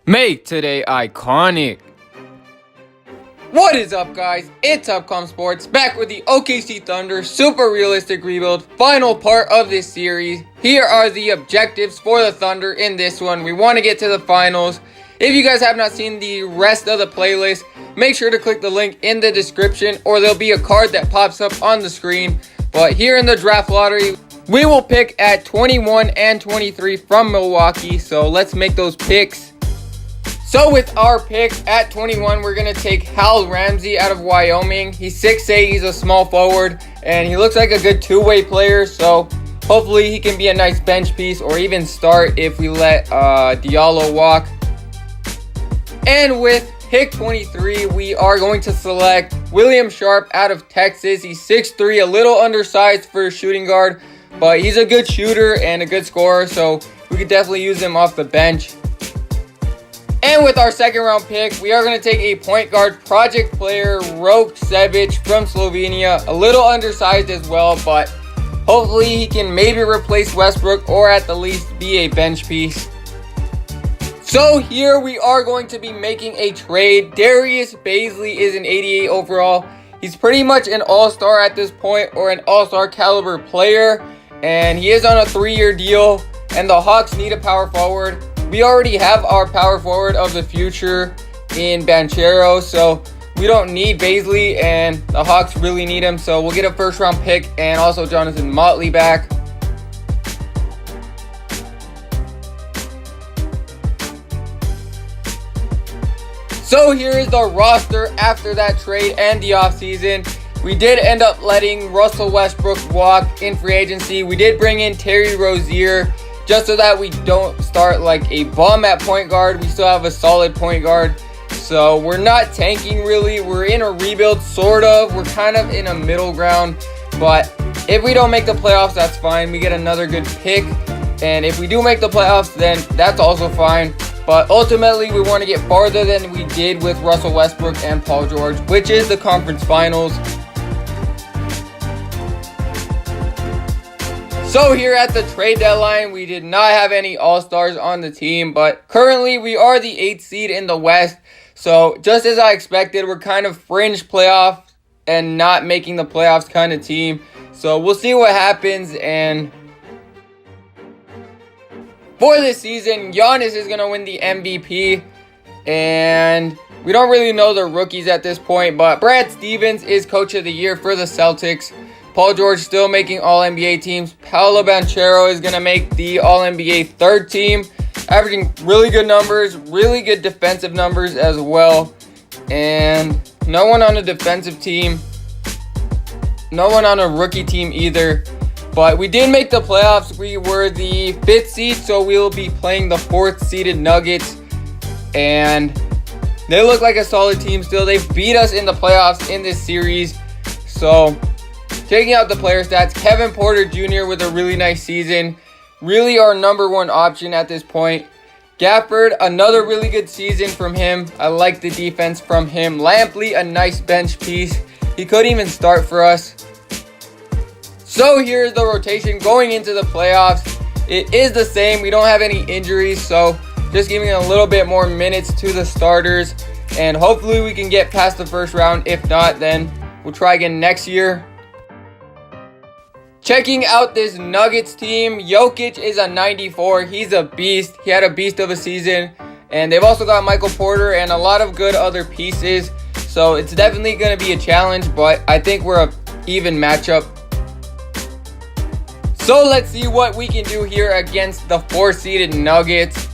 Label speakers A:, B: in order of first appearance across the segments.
A: Make today iconic. What is up, guys? It's Upcom Sports back with the OKC Thunder Super Realistic Rebuild, final part of this series. Here are the objectives for the Thunder in this one. We want to get to the finals. If you guys have not seen the rest of the playlist, make sure to click the link in the description, or there'll be a card that pops up on the screen. But here in the draft lottery, we will pick at 21 and 23 from Milwaukee. So let's make those picks. So with our pick at 21, we're going to take Hal Ramsey out of Wyoming. He's 6'8", he's a small forward, and he looks like a good two-way player. So hopefully he can be a nice bench piece or even start if we let Diallo walk. And with pick 23, we are going to select William Sharp out of Texas. He's 6'3", a little undersized for a shooting guard, but he's a good shooter and a good scorer, so we could definitely use him off the bench. And with our second round pick, we are going to take a point guard project player, Rok Sebic from Slovenia. A little undersized as well, but hopefully he can maybe replace Westbrook or at the least be a bench piece. So here we are going to be making a trade. Darius Bazley is an 88 overall. He's pretty much an all-star at this point, or an all-star caliber player. And he is on a 3-year deal, and the Hawks need a power forward. We already have our power forward of the future in Banchero, so we don't need Bazley, and the Hawks really need him. So we'll get a first round pick and also Jonathan Motley back. So here is the roster after that trade and the offseason. We did end up letting Russell Westbrook walk in free agency. We did bring in Terry Rozier, just so that we don't start like a bum at point guard. We still have a solid point guard. So we're not tanking really. We're in a rebuild, sort of. We're kind of in a middle ground. But if we don't make the playoffs, that's fine. We get another good pick. And if we do make the playoffs, then that's also fine. But ultimately, we want to get farther than we did with Russell Westbrook and Paul George, which is the conference finals. So here at the trade deadline, we did not have any all-stars on the team, but currently we are the 8th seed in the West. So just as I expected, we're kind of fringe playoff and not making the playoffs kind of team. So we'll see what happens. And for this season, Giannis is going to win the MVP. And we don't really know the rookies at this point, but Brad Stevens is Coach of the Year for the Celtics. Paul George still making All-NBA teams. Paolo Banchero is going to make the All-NBA third team, averaging really good numbers, really good defensive numbers as well. And no one on a defensive team, no one on a rookie team either. But we did make the playoffs. We were the 5th seed, so we'll be playing the 4th seeded Nuggets. And they look like a solid team still. They've beat us in the playoffs in this series. So taking out the player stats, Kevin Porter Jr. with a really nice season. Really our number one option at this point. Gafford, another really good season from him. I like the defense from him. Lampley, a nice bench piece. He could even start for us. So here's the rotation going into the playoffs. It is the same. We don't have any injuries, so just giving a little bit more minutes to the starters. And hopefully we can get past the first round. If not, then we'll try again next year. Checking out this Nuggets team, Jokic is a 94. He's a beast. He had a beast of a season. And they've also got Michael Porter and a lot of good other pieces. So it's definitely going to be a challenge, but I think we're an even matchup. So let's see what we can do here against the 4th-seeded Nuggets.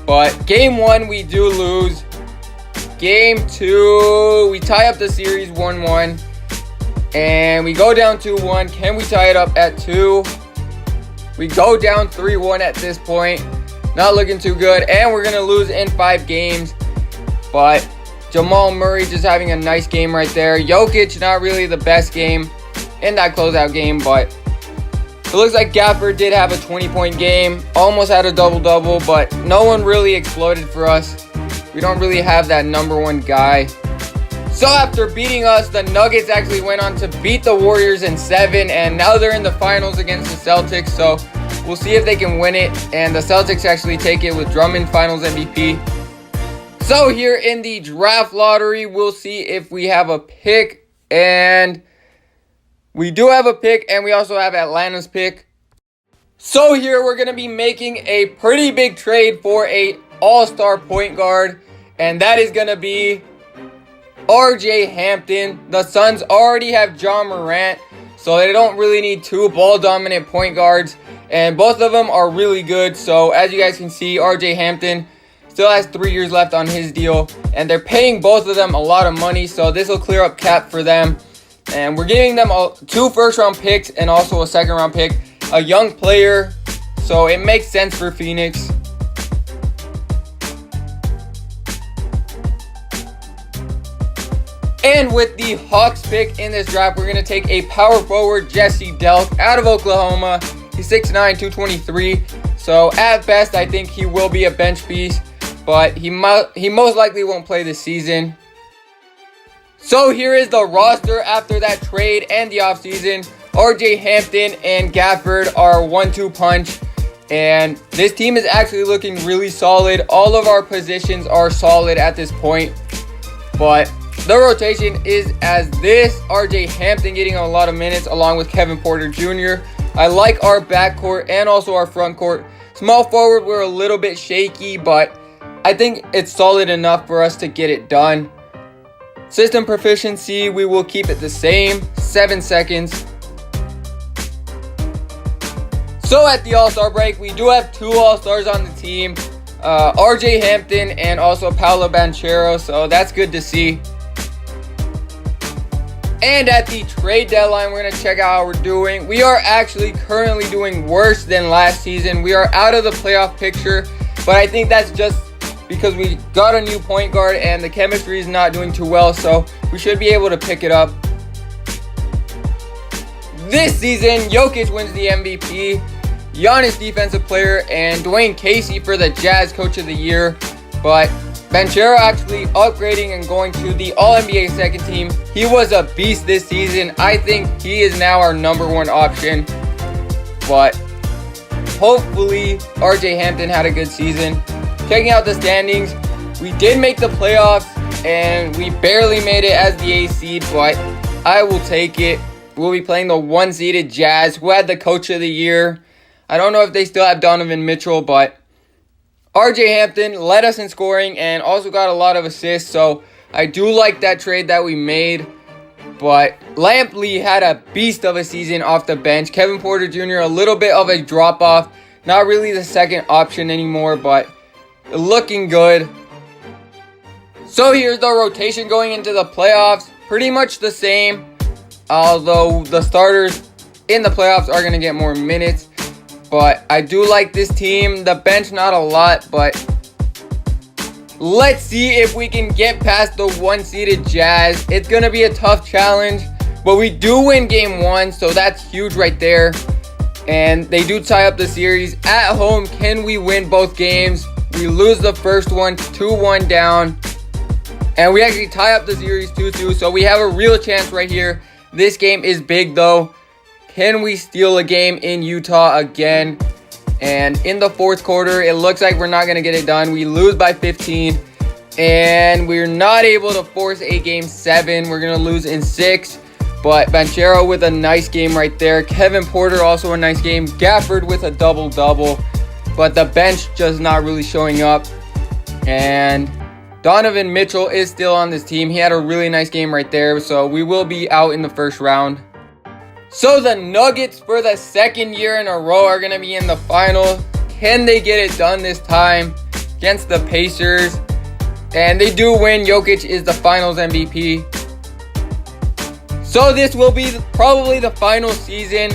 A: But game 1, we do lose. Game 2, we tie up the series 1-1. And we go down 2-1. Can we tie it up at 2? We go down 3-1 at this point. Not looking too good. And we're going to lose in 5 games. But Jamal Murray just having a nice game right there. Jokic, not really the best game in that closeout game. But it looks like Gafford did have a 20-point game. Almost had a double-double. But no one really exploded for us. We don't really have that number one guy. So after beating us, the Nuggets actually went on to beat the Warriors in 7, and now they're in the finals against the Celtics. So we'll see if they can win it, and the Celtics actually take it with Drummond finals MVP. So here in the draft lottery, we'll see if we have a pick, and we do have a pick, and we also have Atlanta's pick. So here we're going to be making a pretty big trade for a all-star point guard, and that is going to be RJ Hampton. The Suns already have John Morant, so they don't really need two ball-dominant point guards, and both of them are really good. So as you guys can see, RJ Hampton still has 3 years left on his deal, and they're paying both of them a lot of money, so this will clear up cap for them. And we're giving them 2 first-round picks and also a second-round pick, a young player, so it makes sense for Phoenix. And with the Hawks pick in this draft, we're going to take a power forward, Jesse Delk, out of Oklahoma. He's 6'9", 223, so at best, I think he will be a bench piece, but he most likely won't play this season. So here is the roster after that trade and the offseason. RJ Hampton and Gafford are 1-2 punch, and this team is actually looking really solid. All of our positions are solid at this point, but the rotation is as this: RJ Hampton getting a lot of minutes along with Kevin Porter Jr. I like our backcourt and also our front court. Small forward, we're a little bit shaky, but I think it's solid enough for us to get it done. System proficiency, we will keep it the same, 7 seconds. So at the All-Star break, we do have 2 All-Stars on the team, RJ Hampton and also Paolo Banchero, so that's good to see. And at the trade deadline, we're going to check out how we're doing. We are actually currently doing worse than last season. We are out of the playoff picture, but I think that's just because we got a new point guard and the chemistry is not doing too well, so we should be able to pick it up. This season, Jokic wins the MVP, Giannis Defensive Player, and Dwayne Casey for the Jazz Coach of the Year. But Banchero actually upgrading and going to the All-NBA second team. He was a beast this season. I think he is now our #1 option. But hopefully, RJ Hampton had a good season. Checking out the standings, we did make the playoffs, and we barely made it as the 8th seed, but I will take it. We'll be playing the 1-seeded Jazz, who had the Coach of the Year. I don't know if they still have Donovan Mitchell, but RJ Hampton led us in scoring and also got a lot of assists, so I do like that trade that we made. But Lampley had a beast of a season off the bench. Kevin Porter Jr., a little bit of a drop-off. Not really the second option anymore, but looking good. So here's the rotation going into the playoffs. Pretty much the same, although the starters in the playoffs are going to get more minutes. But I do like this team. The bench, not a lot, but let's see if we can get past the 1-seeded Jazz. It's going to be a tough challenge, but we do win game 1, so that's huge right there. And they do tie up the series. At home, can we win both games? We lose the first one, 2-1 down. And we actually tie up the series 2-2, so we have a real chance right here. This game is big, though. Can we steal a game in Utah again? And in the fourth quarter, it looks like we're not going to get it done. We lose by 15. And we're not able to force a game 7. We're going to lose in 6. But Banchero with a nice game right there. Kevin Porter also a nice game. Gafford with a double-double. But the bench just not really showing up. And Donovan Mitchell is still on this team. He had a really nice game right there. So we will be out in the first round. So the Nuggets for the second year in a row are going to be in the finals. Can they get it done this time against the Pacers? And they do win. Jokic is the finals MVP. So this will be probably the final season.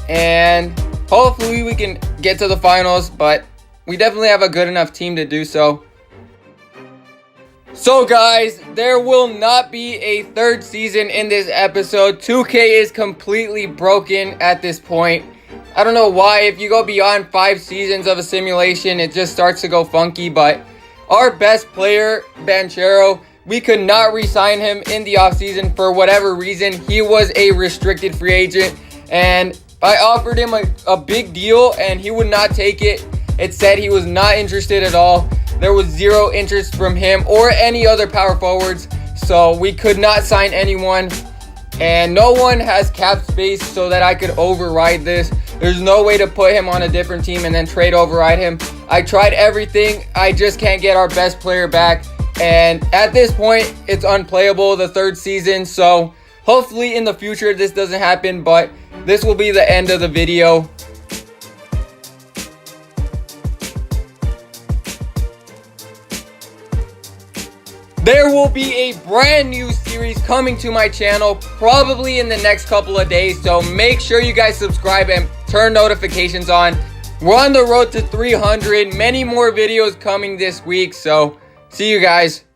A: And hopefully we can get to the finals. But we definitely have a good enough team to do so. So guys, there will not be a third season in this episode. 2K is completely broken at this point. I don't know why. If you go beyond 5 seasons of a simulation, it just starts to go funky. But our best player, Banchero, we could not re-sign him in the offseason for whatever reason. He was a restricted free agent, and I offered him a big deal, and he would not take it. It said he was not interested at all. there was zero interest from him or any other power forwards. So we could not sign anyone. And no one has cap space so that I could override this. There's no way to put him on a different team and then trade override him. I tried everything. I just can't get our best player back. And at this point, it's unplayable the third season. So hopefully in the future this doesn't happen. But this will be the end of the video. There will be a brand new series coming to my channel probably in the next couple of days. So make sure you guys subscribe and turn notifications on. We're on the road to 300. Many more videos coming this week. So see you guys.